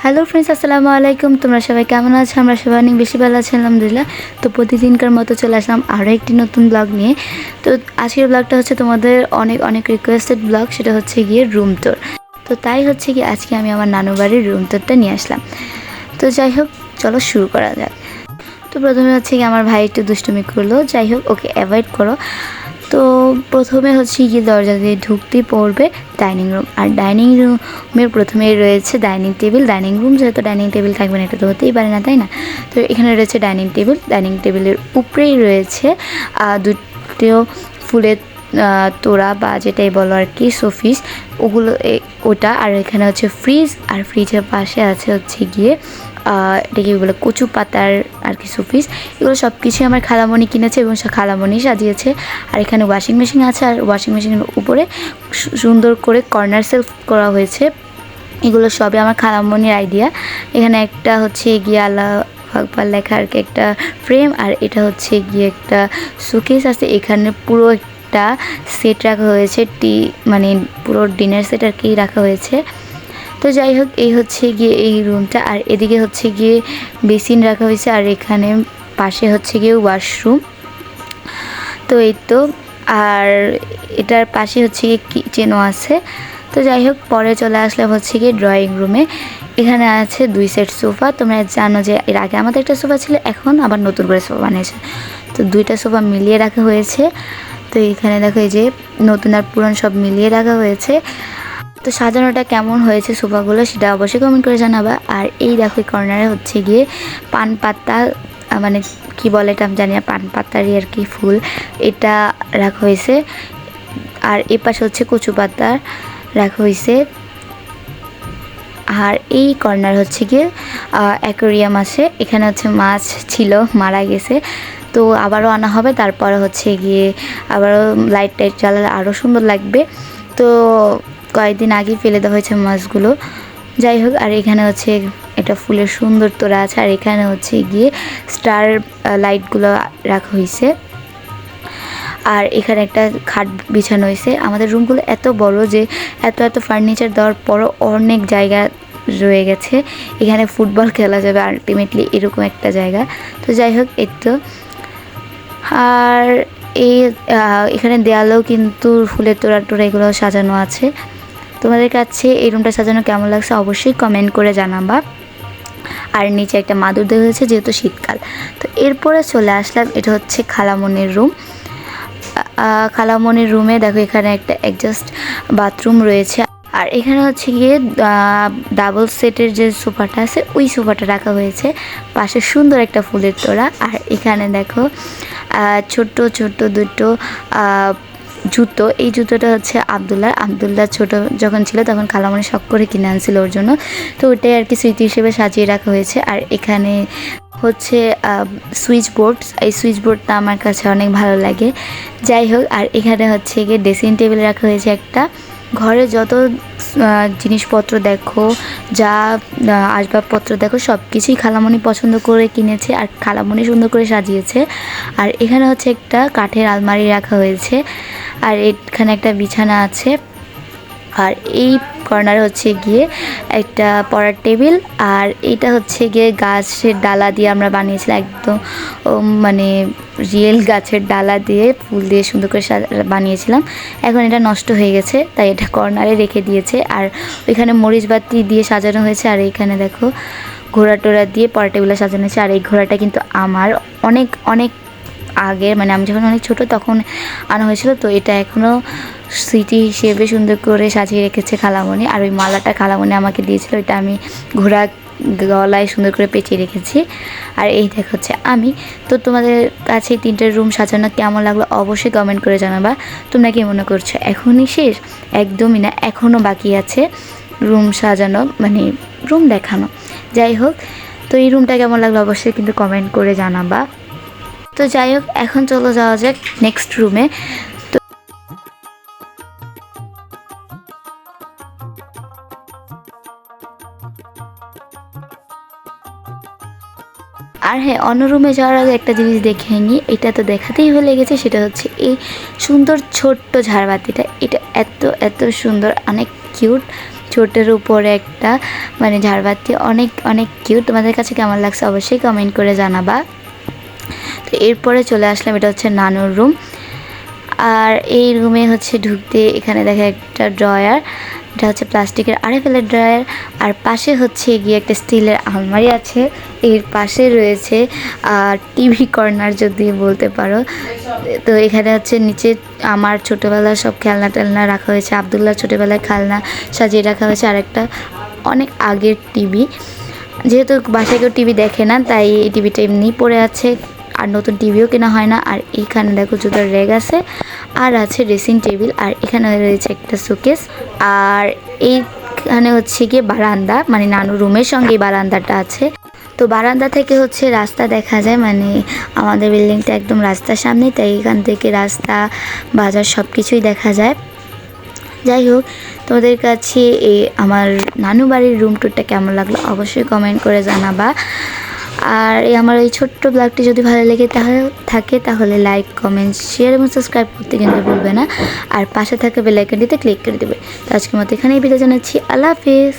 Hello friends, আসসালামু আলাইকুম। তোমরা সবাই কেমন আছো? আমরা সবাই অনেক বেশি ভালো আছি আলহামদুলিল্লাহ। তো প্রতিদিনকার মতো চলে আসলাম আরও একটি নতুন ব্লগ নিয়ে। তো আজকের ব্লগটা হচ্ছে তোমাদের অনেক অনেক রিকোয়েস্টেড ব্লগ, সেটা হচ্ছে গিয়ে রুম ট্যুর। তো তাই হচ্ছে কি আজকে আমি আমার নানু বাড়ির রুম ট্যুরটা নিয়ে আসলাম। তো যাই হোক, চলো শুরু করা যাক। তো প্রথমে হচ্ছে কি আমার ভাই একটু দুষ্টুমি করলো, যাই হোক ওকে অ্যাভয়েড করো। তো প্রথমে হচ্ছে গিয়ে দরজা দিয়ে ঢুকতেই পড়বে ডাইনিং রুম, আর ডাইনিং রুমের প্রথমেই রয়েছে ডাইনিং টেবিল। ডাইনিং রুম যেহেতু ডাইনিং টেবিল থাকবে না, এটা তো হতেই পারে না, তাই না? তো এখানে রয়েছে ডাইনিং টেবিল। ডাইনিং টেবিলের উপরেই রয়েছে দুটো ফুলের তোড়া বা যেটাই বলো আর কি, শোপিস, ওগুলো ওটা। আর এখানে হচ্ছে ফ্রিজ, আর ফ্রিজের পাশে আছে হচ্ছে গিয়ে এটাকে বলে কচু পাতার আর কি শোপিস। এগুলো সব কিছুই আমার খালামণি কিনেছে এবং খালামণি সাজিয়েছে। আর এখানে ওয়াশিং মেশিন আছে, আর ওয়াশিং মেশিনের উপরে সুন্দর করে কর্নার সেলফ করা হয়েছে। এগুলো সবই আমার খালামণির আইডিয়া। এখানে একটা হচ্ছে গিয়ে আল্লাহ আকবার লেখা আর কি একটা ফ্রেম, আর এটা হচ্ছে গিয়ে একটা শোকেস আছে। এখানে পুরো একটা সেট রাখা হয়েছে, মানে পুরো ডিনার সেট আর কি রাখা হয়েছে। তো যাই হোক, এই হচ্ছে গিয়ে এই রুমটা, আর এদিকে হচ্ছে গিয়ে বেসিন রাখা হয়েছে, আর এখানে পাশে হচ্ছে গিয়ে ওয়াশরুম। তো এই তো, আর এটার পাশে হচ্ছে গিয়ে কিচেনও আছে। তো যাই হোক, পরে চলে আসলাম হচ্ছে গিয়ে ড্রয়িং রুমে। এখানে আছে 2 সেট সোফা। তোমরা জানো যে এর আগে আমাদের একটা সোফা ছিল, এখন আবার নতুন করে সোফা বানিয়েছে। তো 2টা সোফা মিলিয়ে রাখা হয়েছে। তো এখানে দেখো এই যে নতুন আর পুরান সব মিলিয়ে রাখা হয়েছে। তো সাজানোটা কেমন হয়েছে সোফাগুলো সেটা অবশ্যই কমেন্ট করে জানাবা। আর এই দেখো কর্নারে হচ্ছে গিয়ে পান পাতা, মানে কি বলে এটা আমি জানি না, পান পাতারই আর কি ফুল, এটা রাখা হয়েছে। আর এ পাশে হচ্ছে কচু পাতা রাখা হয়েছে। আর এই কর্নার হচ্ছে গিয়ে অ্যাকোয়ারিয়াম আছে। এখানে হচ্ছে মাছ ছিল, মারা গেছে, তো আবারও আনা হবে। তারপরে হচ্ছে গিয়ে আবারও লাইট টাইট জ্বালালে আরও সুন্দর লাগবে। তো কয়েকদিন আগে ফেলে দেওয়া হয়েছে মাছগুলো। যাই হোক, আর এখানে হচ্ছে এটা ফুলের সুন্দর তোড়া আছে, আর এখানে হচ্ছে গিয়ে স্টার লাইটগুলো রাখা হয়েছে। আর এখানে একটা খাট বিছানো হয়েছে। আমাদের রুমগুলো এত বড় যে এত এত ফার্নিচার দেওয়ার পরও অনেক জায়গা রয়ে গেছে। এখানে ফুটবল খেলা যাবে আলটিমেটলি, এরকম একটা জায়গা। তো যাই হোক, এই তো। আর এই এখানে দেয়ালেও কিন্তু ফুলের তোড়া টোড়া এগুলো সাজানো আছে। তোমাদের কাছে এই রুমটা সাজানো কেমন লাগছে অবশ্যই কমেন্ট করে জানাবা। আর নিচে একটা মাদুর দেওয়া হয়েছে যেহেতু শীতকাল। তো এরপরে চলে আসলাম, এটা হচ্ছে খালামণির রুম। খালামণির রুমে দেখো এখানে একটা অ্যাডজাস্ট বাথরুম রয়েছে। আর এখানে হচ্ছে গিয়ে ডাবল সেটের যে সোফাটা আছে ওই সোফাটা রাখা হয়েছে, পাশে সুন্দর একটা ফুলের তোড়া। আর এখানে দেখো ছোট্ট ছোট্ট দুটো জুতো। এই জুতোটা হচ্ছে আবদুল্লাহ ছোট যখন ছিল তখন খালামণি শখ করে কিনে আনছিল ওর জন্য। তো ওটাই আর কি স্মৃতি হিসেবে সাজিয়ে রাখা হয়েছে। আর এখানে হচ্ছে সুইচ বোর্ড, এই সুইচ বোর্ডটা আমার কাছে অনেক ভালো লাগে। যাই হোক, আর এখানে হচ্ছে গিয়ে ড্রেসিং টেবিল রাখা হয়েছে একটা। ঘরে যত জিনিসপত্র দেখো, যা আসবাবপত্র দেখো, সব কিছুই খালামণি পছন্দ করে কিনেছে, আর খালামণি সুন্দর করে সাজিয়েছে। আর এখানে হচ্ছে একটা কাঠের আলমারি রাখা হয়েছে, আর এখানে একটা বিছানা আছে। আর এই কর্নারে হচ্ছে গিয়ে একটা পড়ার টেবিল, আর এটা হচ্ছে গিয়ে গাছের ডালা দিয়ে আমরা বানিয়েছিলাম, একদম মানে রিয়েল গাছের ডালা দিয়ে ফুল দিয়ে সুন্দর করে বানিয়েছিলাম। এখন এটা নষ্ট হয়ে গেছে, তাই এটা কর্নারে রেখে দিয়েছে। আর ওইখানে মরিচ বাতি দিয়ে সাজানো হয়েছে। আর এইখানে দেখো ঘোড়া টোড়া দিয়ে পড়ার টেবিলে সাজানো হয়েছে। আর এই ঘোড়াটা কিন্তু আমার অনেক অনেক আগে, মানে আমি যখন অনেক ছোট তখন আনা হয়েছিল। তো এটা এখনও স্মৃতি হিসেবে সুন্দর করে সাজিয়ে রেখেছে খালামণি। আর ওই মালাটা খালামণি আমাকে দিয়েছিল, এটা আমি ঘোড়া গলায় সুন্দর করে পেঁচিয়ে রেখেছি। আর এই দেখো হচ্ছে আমি। তো তোমাদের কাছে 3টে রুম সাজানো কেমন লাগলো অবশ্যই কমেন্ট করে জানাবা। তোমরা কি মনে করছো এখনই শেষ? একদমই না, এখনও বাকি আছে রুম সাজানো, মানে রুম দেখানো। যাই হোক, তো এই রুমটা কেমন লাগলো অবশ্যই কিন্তু কমেন্ট করে জানাবা। তো যাই হোক, এখন চলে যাওয়া যাক নেক্সট রুমে। তো আর হ্যাঁ, অন্য রুমে যাওয়ার আগে একটা জিনিস দেখে নিই, এটা তো দেখাতেই ভুলে গেছে, সেটা হচ্ছে এই সুন্দর ছোট্ট ঝাড়বাতিটা। এটা এত এত সুন্দর, অনেক কিউট। ছোটের উপরে একটা মানে ঝাড়বাতি, অনেক অনেক কিউট। তোমাদের কাছে কেমন লাগছে অবশ্যই কমেন্ট করে জানাবা। তো এরপরে চলে আসলাম, এটা হচ্ছে নানুর রুম। আর এই রুমে হচ্ছে ঢুকতে এখানে দেখা একটা ড্রয়ার, এটা হচ্ছে প্লাস্টিকের আরএফএলের ড্রয়ার। আর পাশে হচ্ছে গিয়ে একটা স্টিলের আলমারি আছে। এর পাশে রয়েছে টিভি কর্নার যদি বলতে পারো। তো এখানে হচ্ছে নিচে আমার ছোটোবেলার সব খেলনা টেলনা রাখা হয়েছে, আবদুল্লাহ ছোটোবেলায় খেলনা সাজিয়ে রাখা হয়েছে। আর একটা অনেক আগের টিভি, যেহেতু বাসায় কেউ টিভি দেখে না তাই এই টিভিটা এমনি পড়ে আছে, আর নতুন টিভিও কেনা হয় না। আর এইখানে দেখো জুতার র্যাক আছে, আর আছে ড্রেসিং টেবিল, আর এখানে রয়েছে একটা শোকেস। আর এইখানে হচ্ছে গিয়ে বারান্দা, মানে নানু রুমের সঙ্গে বারান্দাটা আছে। তো বারান্দা থেকে হচ্ছে রাস্তা দেখা যায়, মানে আমাদের বিল্ডিংটা একদম রাস্তার সামনে, তাই এখান থেকে রাস্তা, বাজার সব কিছুই দেখা যায়। যাই হোক, তোমাদের কাছে এই আমার নানু বাড়ির রুম টুরটা কেমন লাগলো অবশ্যই কমেন্ট করে জানাবা। আর আমার এই ছোট্ট ব্লগটি যদি ভালো লেগে থাকে তাহলে লাইক, কমেন্ট, শেয়ার এবং সাবস্ক্রাইব করতে কিন্তু ভুলবে না। আর পাশে থাকা বেল আইকনটিতে ক্লিক করে দেবে। তো আজকের মতো এখানেই বিদায় জানাচ্ছি। আল্লাহ হাফিজ।